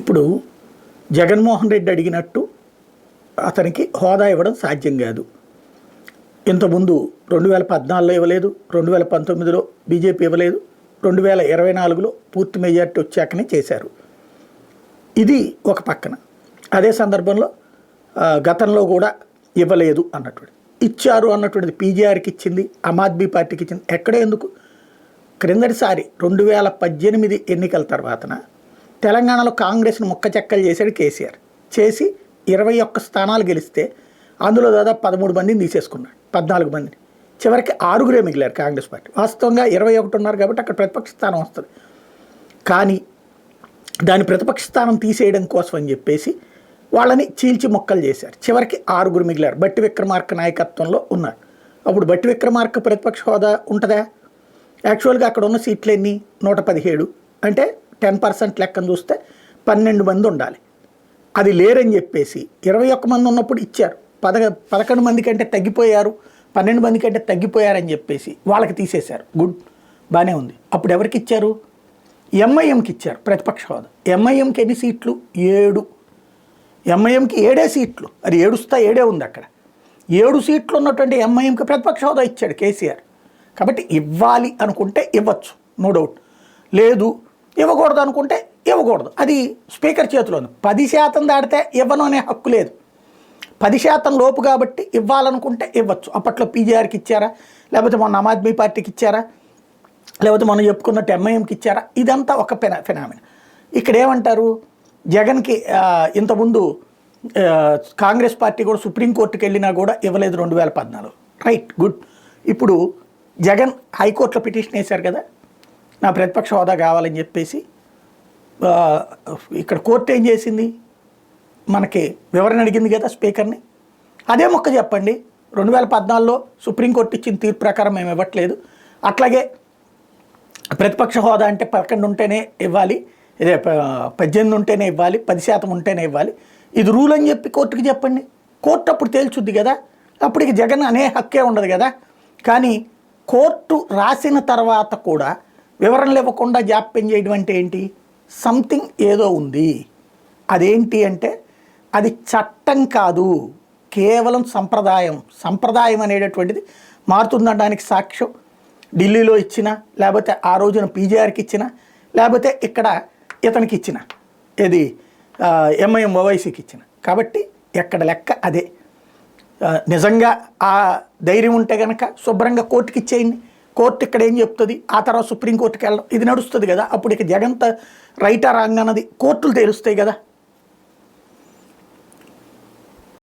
ఇప్పుడు జగన్మోహన్ రెడ్డి అడిగినట్టు అతనికి హోదా ఇవ్వడం సాధ్యం కాదు. ఇంతకుముందు 2014లో ఇవ్వలేదు, 2019లో బీజేపీ ఇవ్వలేదు, 2024లో పూర్తి మెజార్టీ వచ్చాకనే చేశారు. ఇది ఒక పక్కన. అదే సందర్భంలో గతంలో కూడా ఇవ్వలేదు అన్నటువంటి ఇచ్చారు అన్నటువంటిది పీజీఆర్కి ఇచ్చింది, ఆమ్ ఆద్మీ పార్టీకి ఇచ్చింది. ఎక్కడే ఎందుకు? క్రిందటిసారి 2018 ఎన్నికల తర్వాతన తెలంగాణలో కాంగ్రెస్ను ముక్కచెక్కలు చేశాడు కేసీఆర్. చేసి 21 స్థానాలు గెలిస్తే అందులో దాదాపు 13 మందిని తీసేసుకున్నాడు, 14 మందిని. చివరికి 6గురే మిగిలారు కాంగ్రెస్ పార్టీ. వాస్తవంగా 21 ఉన్నారు కాబట్టి అక్కడ ప్రతిపక్ష స్థానం వస్తుంది. కానీ దాని ప్రతిపక్ష స్థానం తీసేయడం కోసం అని చెప్పేసి వాళ్ళని చీల్చి మొక్కలు చేశారు. చివరికి 6గురు మిగిలారు. బట్టి విక్రమార్క నాయకత్వంలో ఉన్నారు. అప్పుడు బట్టి విక్రమార్క ప్రతిపక్ష హోదా ఉంటుందా? యాక్చువల్గా అక్కడ ఉన్న సీట్లు ఎన్ని? 117. అంటే 10% లెక్కను చూస్తే 12 మంది ఉండాలి. అది లేరని చెప్పేసి 21 మంది ఉన్నప్పుడు ఇచ్చారు. 11 మంది కంటే తగ్గిపోయారు, 12 మంది కంటే తగ్గిపోయారని చెప్పేసి వాళ్ళకి తీసేశారు. గుడ్, బాగానే ఉంది. అప్పుడు ఎవరికి ఇచ్చారు? ఎంఐఎంకి ఇచ్చారు ప్రతిపక్ష హోదా. ఎంఐఎంకి ఎన్ని సీట్లు? 7. ఎంఐఎంకి 7 సీట్లు. అది 7 ఉంది అక్కడ. 7 సీట్లు ఉన్నటువంటి ఎంఐఎంకి ప్రతిపక్ష హోదా ఇచ్చాడు కేసీఆర్. కాబట్టి ఇవ్వాలి అనుకుంటే ఇవ్వచ్చు, నో డౌట్. లేదు ఇవ్వకూడదు అనుకుంటే ఇవ్వకూడదు. అది స్పీకర్ చేతిలో ఉంది. 10% దాటితే ఇవ్వను అనే హక్కు లేదు. 10% లోపు కాబట్టి ఇవ్వాలనుకుంటే ఇవ్వచ్చు. అప్పట్లో పీజీఆర్కి ఇచ్చారా, లేకపోతే మొన్న ఆమ్ ఆద్మీ పార్టీకి ఇచ్చారా, లేకపోతే మనం చెప్పుకున్నట్టు ఎంఐఎంకి ఇచ్చారా? ఇదంతా ఒక ఫెనామినా. ఇక్కడ ఏమంటారు, జగన్కి ఇంతకుముందు కాంగ్రెస్ పార్టీ కూడా సుప్రీంకోర్టుకి వెళ్ళినా కూడా ఇవ్వలేదు 2014. Right, good. ఇప్పుడు జగన్ హైకోర్టులో పిటిషన్ వేశారు కదా, నా ప్రతిపక్ష హోదా కావాలని చెప్పేసి. ఇక్కడ కోర్టు ఏం చేసింది? మనకి వివరణ అడిగింది కదా స్పీకర్ని. అదే మొక్క చెప్పండి, 2014లో సుప్రీంకోర్టు ఇచ్చిన తీర్పు ప్రకారం మేము ఇవ్వట్లేదు, అట్లాగే ప్రతిపక్ష హోదా అంటే 11 ఉంటేనే ఇవ్వాలి, ఇదే 18 ఉంటేనే ఇవ్వాలి, 10% ఉంటేనే ఇవ్వాలి, ఇది రూల్ అని చెప్పి కోర్టుకి చెప్పండి. కోర్టు అప్పుడు తేల్చుద్ది కదా. అప్పటికి జగన్ అనే హక్కే ఉండదు కదా. కానీ కోర్టు రాసిన తర్వాత కూడా వివరణలు ఇవ్వకుండా జాప్యం చేయడం అంటే ఏంటి? సంథింగ్ ఏదో ఉంది. అదేంటి అంటే అది చట్టం కాదు, కేవలం సంప్రదాయం అనేటటువంటిది మారుతుందనడానికి సాక్ష్యం ఢిల్లీలో ఇచ్చిన, లేకపోతే ఆ రోజున పీజీఆర్కి ఇచ్చిన, లేకపోతే ఇక్కడ ఇతనికి ఇచ్చిన, ఏది ఎంఐఎం ఓవైసీకి ఇచ్చిన. కాబట్టి ఎక్కడ లెక్క అదే. నిజంగా ఆ ధైర్యం ఉంటే కనుక శుభ్రంగా కోర్టుకి ఇచ్చేయండి. కోర్టు ఇక్కడ ఏం చెప్తుంది, ఆ తర్వాత సుప్రీంకోర్టుకి వెళ్ళడం, ఇది నడుస్తుంది కదా. అప్పుడు ఇక జగన్ రైటా రాంగ్ అన్నది కోర్టులు తేలుస్తాయి కదా.